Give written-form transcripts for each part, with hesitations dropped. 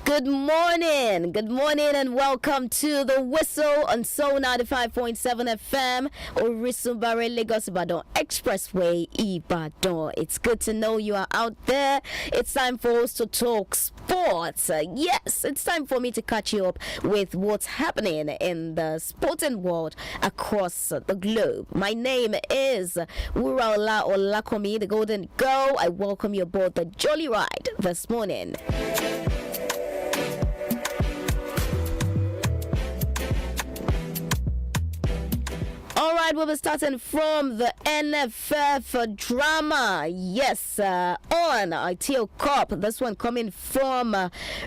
Good morning, and welcome to the Whistle on Soul 95.7 FM, Orisumbare Lagos Ibadan Expressway, Ibadan. It's good to know you are out there. It's time for us to talk sports. Yes, it's time for me to catch you up with what's happening in the sporting world across the globe. My name is Wuraola Olakomi, the Golden Girl. I welcome you aboard the Jolly Ride this morning. All right, we'll be starting from the NFF drama. Yes, on ITO Cup. This one coming from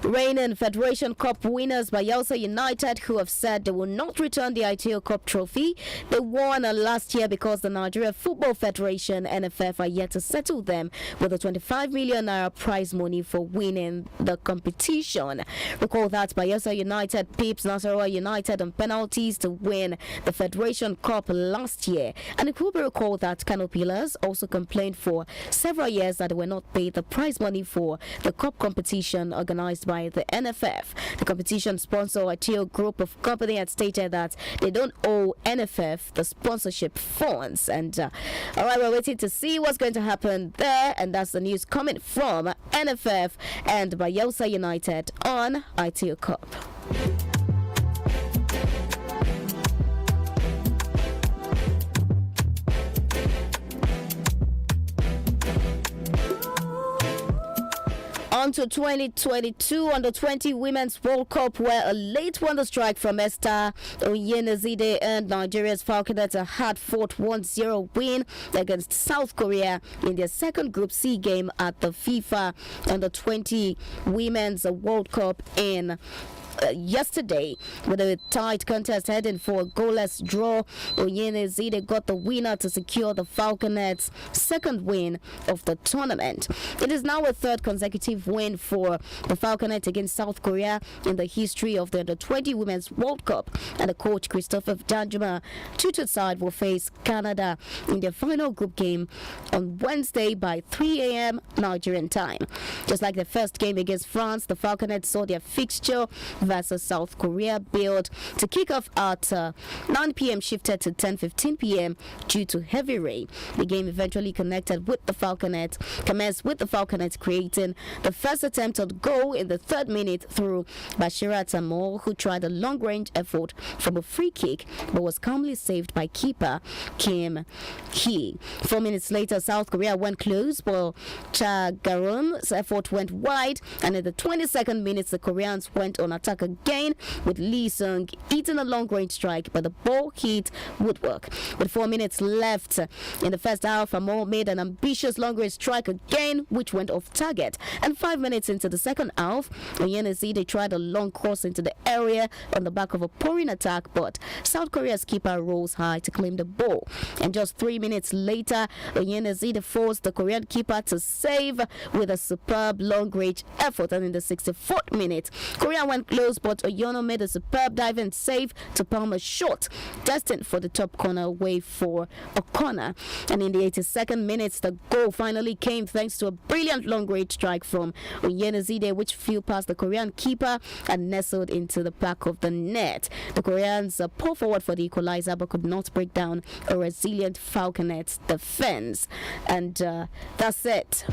reigning Federation Cup winners Bayelsa United, who have said they will not return the ITO Cup trophy. They won last year because the Nigeria Football Federation, NFF, are yet to settle them with a 25 million naira prize money for winning the competition. Recall that Bayelsa United pips Nasarawa United on penalties to win the Federation Cup last year, and it will be recalled that Kano Pillars also complained for several years that they were not paid the prize money for the cup competition organized by the NFF. The competition sponsor, Atio Group of Company, had stated that they don't owe NFF the sponsorship funds. And all right, we're waiting to see what's going to happen there, and that's the news coming from NFF and Bayelsa United on ITO Cup. On to 2022 Under 20 Women's World Cup, where a late wonder strike from Esther Oyenezide earned Nigeria's Falconets a hard-fought 1-0 win against South Korea in their second Group C game at the FIFA Under 20 Women's World Cup in yesterday. With a tight contest heading for a goalless draw, Oyenezide got the winner to secure the Falconets' second win of the tournament. It is now a third consecutive win for the Falconets against South Korea in the history of the Under-20 Women's World Cup, and the coach Christopher Danjuma tutored side will face Canada in their final group game on Wednesday by 3 a.m. Nigerian time. Just like the first game against France, the Falconets saw their fixture versus South Korea billed to kick off at 9 p.m. shifted to 10:15 p.m. due to heavy rain. The game eventually commenced with the Falconets creating the first attempt at goal in the third minute through Bashira Tamor, who tried a long-range effort from a free kick but was calmly saved by keeper Kim Hee. 4 minutes later, South Korea went close, but Chagarum's effort went wide, and in the 22nd minute, the Koreans went on attack again, with Lee Sung eating a long-range strike, but the ball hit woodwork. With 4 minutes left in the first half, Amor made an ambitious long-range strike again, which went off target. And 5 minutes into the second half, Oyenezide tried a long cross into the area on the back of a pouring attack, but South Korea's keeper rose high to claim the ball. And just 3 minutes later, Oyenezide forced the Korean keeper to save with a superb long-range effort. And in the 64th minute, Korea went close, but Oyono made a superb diving save to palm a shot destined for the top corner away for a corner. And in the 82nd minute, the goal finally came thanks to a brilliant long-range strike from Oyenezide, which flew past the Korean keeper and nestled into the back of the net. The Koreans pulled forward for the equalizer but could not break down a resilient Falconets defense. And that's it.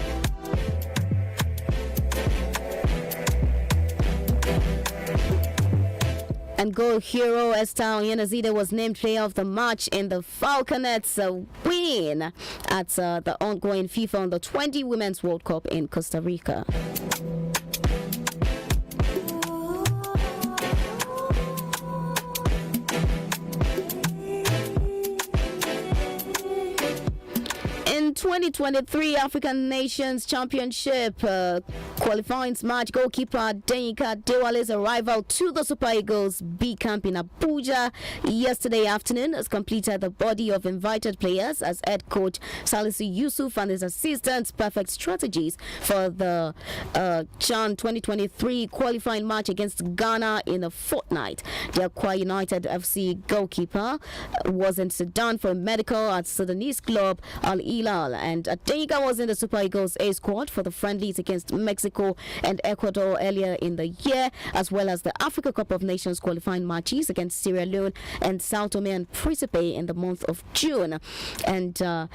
And goal hero Esther Oyenezide was named player of the match in the Falconets win at the ongoing FIFA Under-20 Women's World Cup in Costa Rica. In 2023 African Nations Championship qualifying match, goalkeeper Denyika Dewale's arrival to the Super Eagles B camp in Abuja yesterday afternoon has completed the body of invited players as head coach Salisu Yusuf and his assistants perfect strategies for the Chan 2023 qualifying match against Ghana in a fortnight. The Akwa United FC goalkeeper was in Sudan for a medical at Sudanese club Al Hilal and Adeyinka was in the Super Eagles A squad for the friendlies against Mexico and Ecuador earlier in the year, as well as the Africa Cup of Nations qualifying matches against Sierra Leone and Sao Tome and Principe in the month of June. And the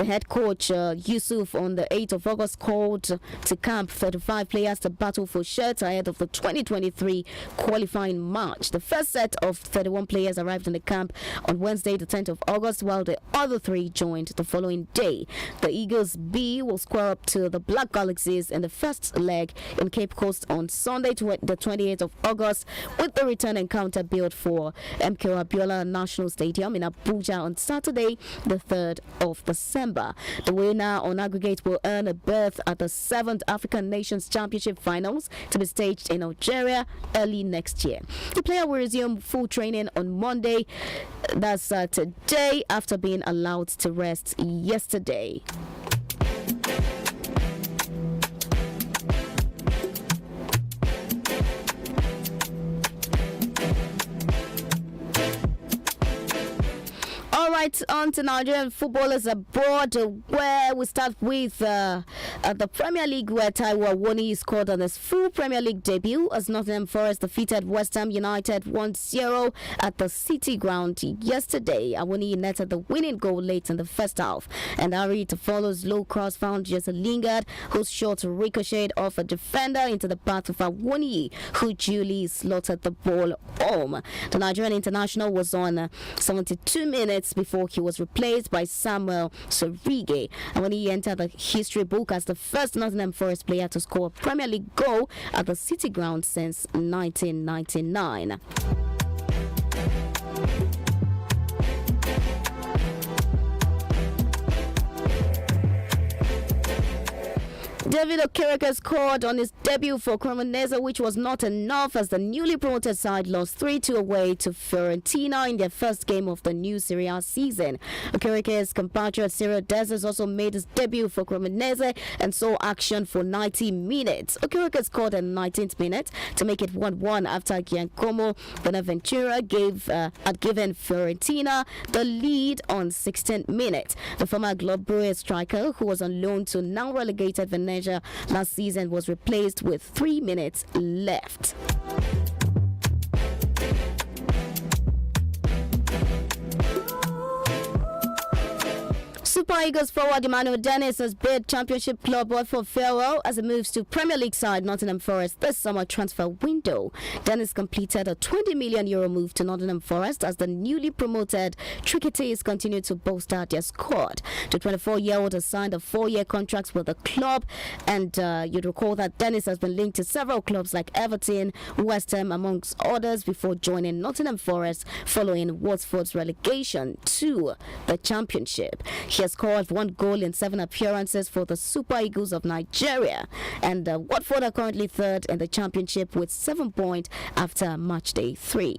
head coach Yusuf on the 8th of August called to camp 35 players to battle for shirts ahead of the 2023 qualifying match. The first set of 31 players arrived in the camp on Wednesday, the 10th of August, while the other 3 joined the following day. The Eagles B will square up to the Black Galaxies in the first leg in Cape Coast on Sunday, the 28th of August, with the return encounter billed for MKO Abiola National Stadium in Abuja on Saturday, the 3rd of December. The winner on aggregate will earn a berth at the 7th African Nations Championship Finals to be staged in Algeria early next year. The player will resume full training on Monday, that's today, after being allowed to rest yesterday. All right, on to Nigerian footballers abroad, where we start with the Premier League, where Taiwo Awoniyi scored on his full Premier League debut as Nottingham Forest defeated West Ham United 1-0 at the City Ground yesterday. Awoniyi netted the winning goal late in the first half, and Harry Tafolo's low cross found Jesse Lingard, whose shot ricocheted off a defender into the path of Awoniyi, who duly slotted the ball home. The Nigerian international was on 72 minutes before he was replaced by Samuel Sorige. And when he entered the history book as the first Nottingham Forest player to score a Premier League goal at the City Ground since 1999. David Okereke scored on his debut for Cremonese, which was not enough as the newly promoted side lost 3-2 away to Fiorentina in their first game of the new Serie A season. Okereke's compatriot Cyril Dessers also made his debut for Cremonese and saw action for 90 minutes. Okereke scored in the 19th minute to make it 1-1 after Giacomo Bonaventura had given Fiorentina the lead on 16th minute. The former Globe Brewers striker, who was on loan to now relegated Venezia last season, was replaced with 3 minutes left. Super Eagles forward Emmanuel Dennis has bid Championship club Watford farewell as it moves to Premier League side Nottingham Forest this summer transfer window. Dennis completed a €20 million move to Nottingham Forest as the newly promoted Tricketies continue to bolster their squad. The 24-year-old has signed a 4-year contract with the club, and you'd recall that Dennis has been linked to several clubs like Everton, West Ham, amongst others, before joining Nottingham Forest following Watford's relegation to the Championship. He has scored 1 goal in 7 appearances for the Super Eagles of Nigeria, and Watford are currently third in the Championship with 7 points after match day 3.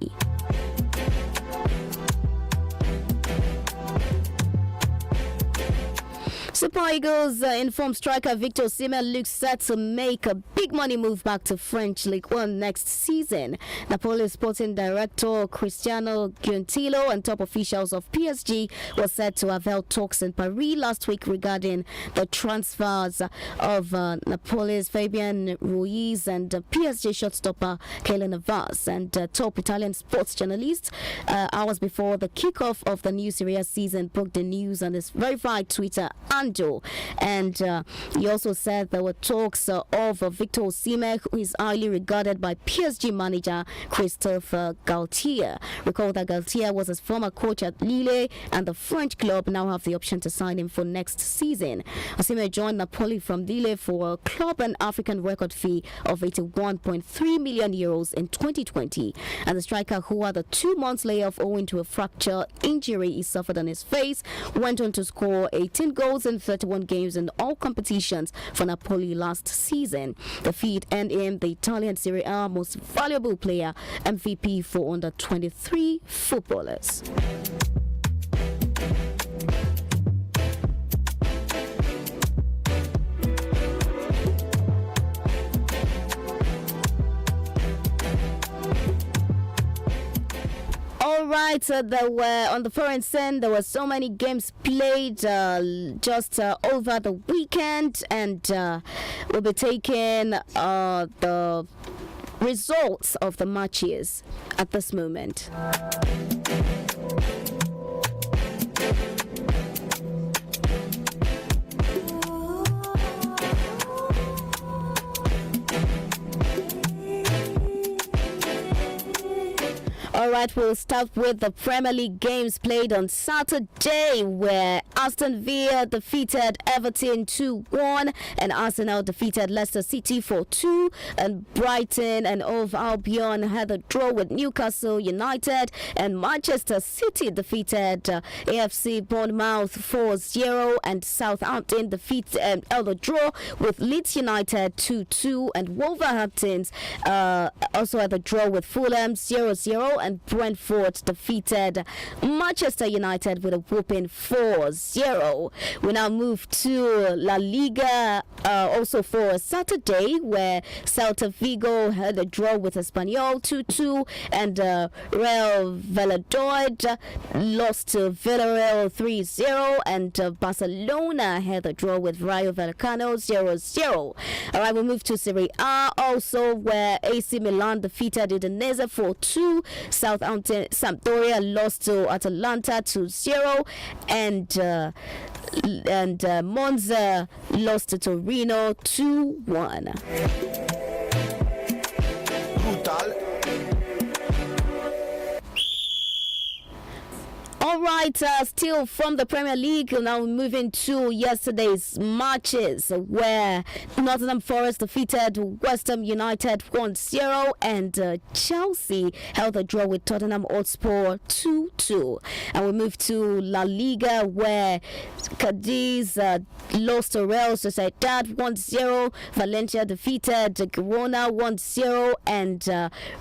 Super Eagles informed striker Victor Osimhen looks set to make a big money move back to French Ligue 1 next season. Napoli sporting director Cristiano Giuntilo and top officials of PSG were said to have held talks in Paris last week regarding the transfers of Napoli's Fabian Ruiz and PSG shortstopper Keylor Navas. And top Italian sports journalists, hours before the kickoff of the new Serie A season, broke the news on his verified Twitter handle. And he also said there were talks of Victor Osimhen, who is highly regarded by PSG manager Christophe Galtier. Recall that Galtier was his former coach at Lille, and the French club now have the option to sign him for next season. Osimhen joined Napoli from Lille for a club and African record fee of €81.3 million in 2020. And the striker, who had a 2-month layoff owing to a fracture injury he suffered on his face, went on to score 18 goals in 31 games in all competitions for Napoli last season. The feat earned him the Italian Serie A Most Valuable Player MVP for under 23 footballers. All right, there were on the foreign scene. There were so many games played just over the weekend, and we'll be taking the results of the matches at this moment. All right, we'll start with the Premier League games played on Saturday, where Aston Villa defeated Everton 2-1, and Arsenal defeated Leicester City 4-2, and Brighton and Hove Albion had a draw with Newcastle United, and Manchester City defeated AFC Bournemouth 4-0, and Southampton defeated held a draw with Leeds United 2-2, and Wolverhampton also had a draw with Fulham 0-0, and Brentford defeated Manchester United with a whooping 4-0. We now move to La Liga, also for Saturday, where Celta Vigo had a draw with Espanyol 2-2, and Real Valladolid lost to Villarreal 3-0, and Barcelona had a draw with Rayo Vallecano 0-0. All right, we move to Serie A, also where AC Milan defeated Udinese 4-2. Southampton Sampdoria lost to Atalanta 2-0, and Monza lost to Torino 2-1. Brutal. All right, still from the Premier League, now moving to yesterday's matches, where Nottingham Forest defeated West Ham United 1-0, and Chelsea held a draw with Tottenham Hotspur 2-2. And we move to La Liga, where Cadiz lost to Real Sociedad 1-0, Valencia defeated Girona 1-0, and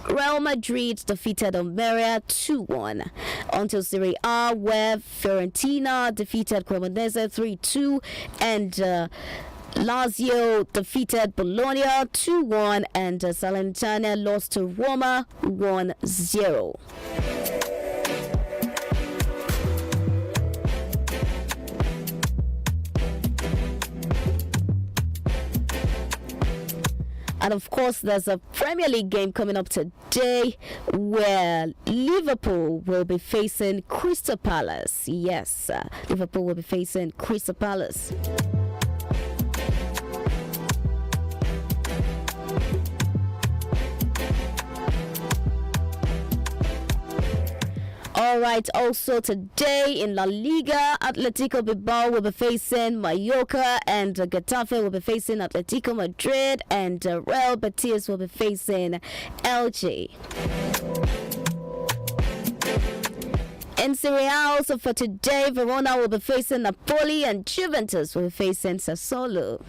Real Madrid defeated Almeria 2-1. Until Serie A, where Fiorentina defeated Cremonese 3-2, and Lazio defeated Bologna 2-1, and Salernitana lost to Roma 1-0. And of course, there's a Premier League game coming up today where Liverpool will be facing Crystal Palace. Yes, Liverpool will be facing Crystal Palace. All right, also today in La Liga, Atletico Bilbao will be facing Mallorca, and Getafe will be facing Atletico Madrid, and Real Betis will be facing Elche. In Serie A, also for today, Verona will be facing Napoli, and Juventus will be facing Sassuolo.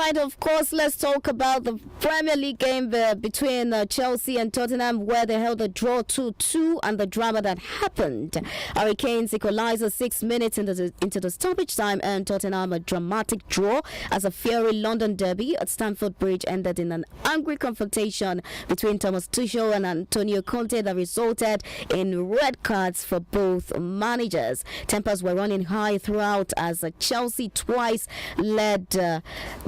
Right, of course, let's talk about the Premier League game between Chelsea and Tottenham, where they held a draw 2-2, and the drama that happened. Hurricanes equalizer 6 minutes into the stoppage time, and Tottenham a dramatic draw as a fiery London derby at Stamford Bridge ended in an angry confrontation between Thomas Tuchel and Antonio Conte that resulted in red cards for both managers. Tempers were running high throughout as Chelsea twice led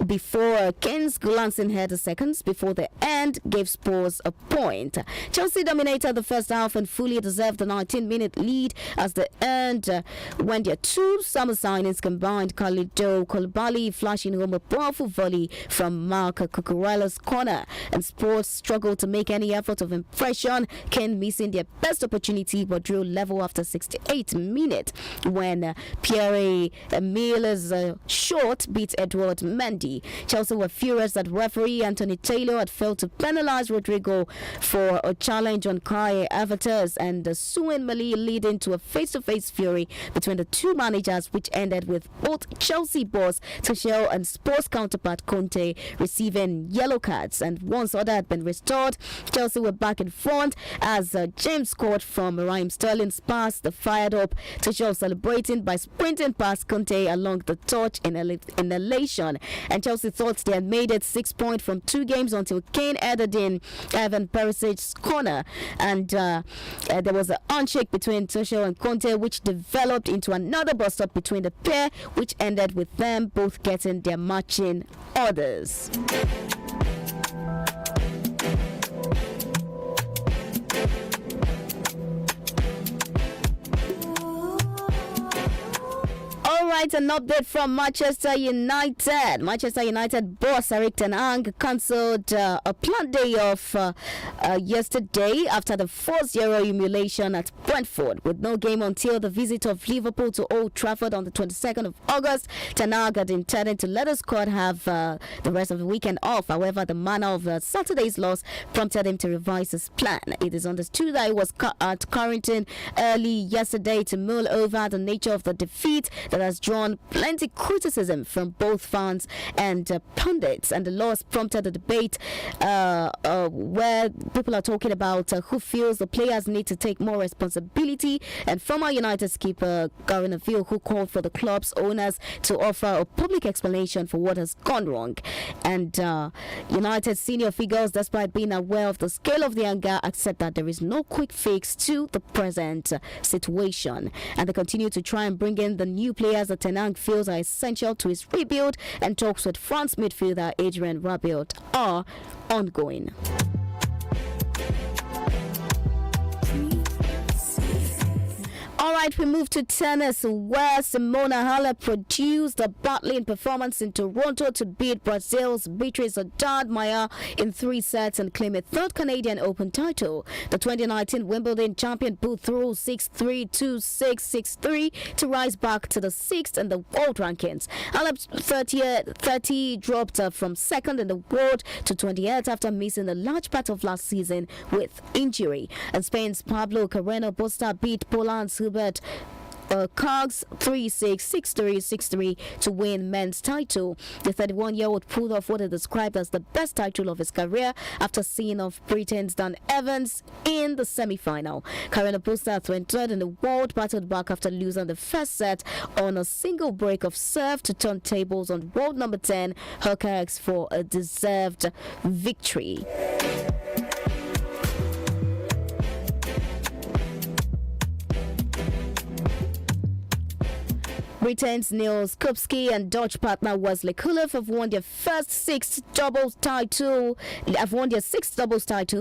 before before Keynes glancing header seconds before the end gave Spurs a point. Chelsea dominated the first half and fully deserved the 19-minute lead as the end when their two summer signings combined. Khalidou Koulibaly flashing home a powerful volley from Marc Cucurella's corner, and Spurs struggled to make any effort of impression. Kane missing their best opportunity but drew level after 68 minutes when Pierre-Emil's shot beat Edouard Mendy. Chelsea were furious that referee Anthony Taylor had failed to penalise Rodrigo for a challenge on Kai Havertz, and suing Mali, leading to a face-to-face fury between the two managers, which ended with both Chelsea boss Tuchel and Spurs counterpart Conte receiving yellow cards. And once order had been restored, Chelsea were back in front as James scored from Raheem Sterling's pass. The fired up Tuchel celebrating by sprinting past Conte along the touch in elation, and Chelsea thought they had made it 6 points from 2 games until Kane added in Ivan Perisic's corner, and there was an handshake between Tuchel and Conte, which developed into another bust-up between the pair, which ended with them both getting their matching orders. Alright, an update from Manchester United. Manchester United boss Erik ten Hag cancelled a planned day off yesterday after the 4-0 humiliation at Brentford. With no game until the visit of Liverpool to Old Trafford on the 22nd of August, ten Hag had intended to let the squad have the rest of the weekend off. However, the manner of Saturday's loss prompted him to revise his plan. It is understood that he was at Carrington early yesterday to mull over the nature of the defeat that has drawn plenty criticism from both fans and pundits, and the loss prompted a debate where people are talking about who feels the players need to take more responsibility, and former United skipper Gary Neville, who called for the club's owners to offer a public explanation for what has gone wrong. And United senior figures, despite being aware of the scale of the anger, accept that there is no quick fix to the present situation, and they continue to try and bring in the new players that ten Hag feels are essential to his rebuild, and talks with France midfielder Adrien Rabiot are ongoing. Alright, we move to tennis, where Simona Halep produced a battling performance in Toronto to beat Brazil's Beatriz Haddad-Maia in 3 sets and claim a third Canadian Open title. The 2019 Wimbledon champion pulled through 6-3, 2-6, 6-3 to rise back to the 6th in the world rankings. Halep 30 dropped from 2nd in the world to 28th after missing a large part of last season with injury. And Spain's Pablo Carreno Busta beat Poland's Hubert Cogs 3-6, 6-3, 6-3 to win men's title. The 31-year-old pulled off what is described as the best title of his career after seeing off Britain's Dan Evans in the semi-final. Carreno Busta went third in the world, battled back after losing the first set on a single break of serve to turn tables on world number 10 Hurkacz for a deserved victory. Britain's Neil Skupski and Dutch partner Wesley Kulef have won their sixth doubles title,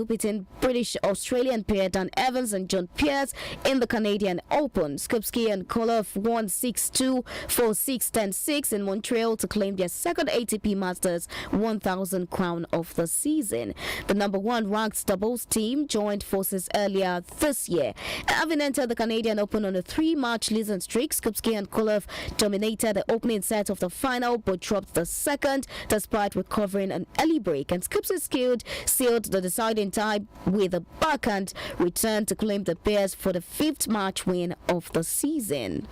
beating British Australian pair Dan Evans and John Pearce in the Canadian Open. Skupski and Kulef won 6-2, 4-6, 10-6 in Montreal to claim their second ATP Masters 1000 crown of the season. The number 1 ranked doubles team joined forces earlier this year. Having entered the Canadian Open on a 3-match losing streak, Skupski and Kulef dominated the opening set of the final but dropped the second despite recovering an early break, and Skupski sealed the deciding tie with a backhand return to claim the pairs for the 5th match win of the season.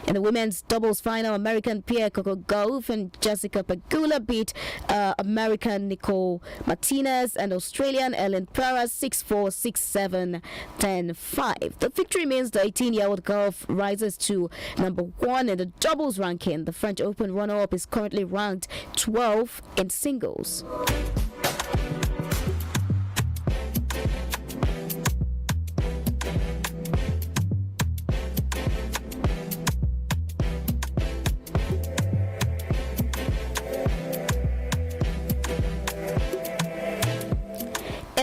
In the women's doubles final, American pair Coco Gauff and Jessica Pegula beat American Nicole Martinez and Australian Ellen Perez 6-4, 6-7, 10-5. The victory means the 18-year-old Gauff rises to number 1 in the doubles ranking. The French Open runner-up is currently ranked 12 in singles.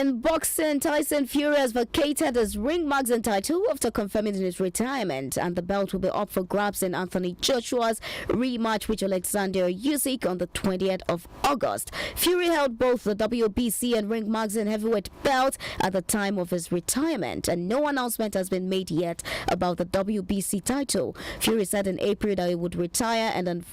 In boxing, Tyson Fury has vacated his ring magazine title after confirming his retirement, and the belt will be up for grabs in Anthony Joshua's rematch with Alexander Usyk on the 20th of August. Fury held both the WBC and ring magazine heavyweight belt at the time of his retirement, and no announcement has been made yet about the WBC title. Fury said in April that he would retire, and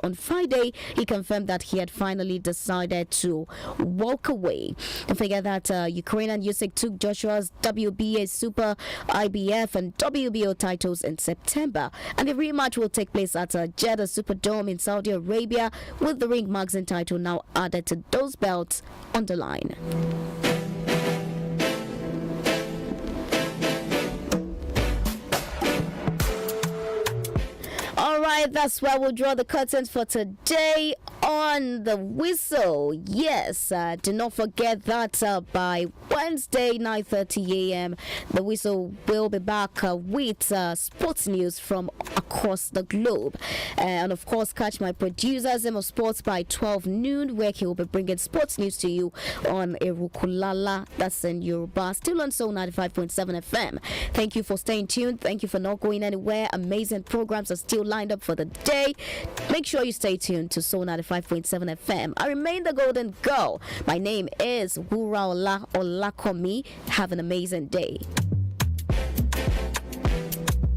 on Friday he confirmed that he had finally decided to walk away. Don't forget that Ukrainian Usyk took Joshua's WBA Super, IBF, and WBO titles in September, and the rematch will take place at Jeddah Superdome in Saudi Arabia, with the ring magazine title now added to those belts on the line. All right, that's where we'll draw the curtains for today on The Whistle. Yes, do not forget that by Wednesday, 9:30 a.m., The Whistle will be back with sports news from across the globe. And of course, catch my producer, Zemo Sports, by 12 noon, where he will be bringing sports news to you on Erukulala, that's in Yoruba, still on Soul 95.7 FM. Thank you for staying tuned. Thank you for not going anywhere. Amazing programs are still lined up for the day. Make sure you stay tuned to Soul 95.7 FM. I remain the Golden Girl. My name is Wuraola Olakomi. Have an amazing day.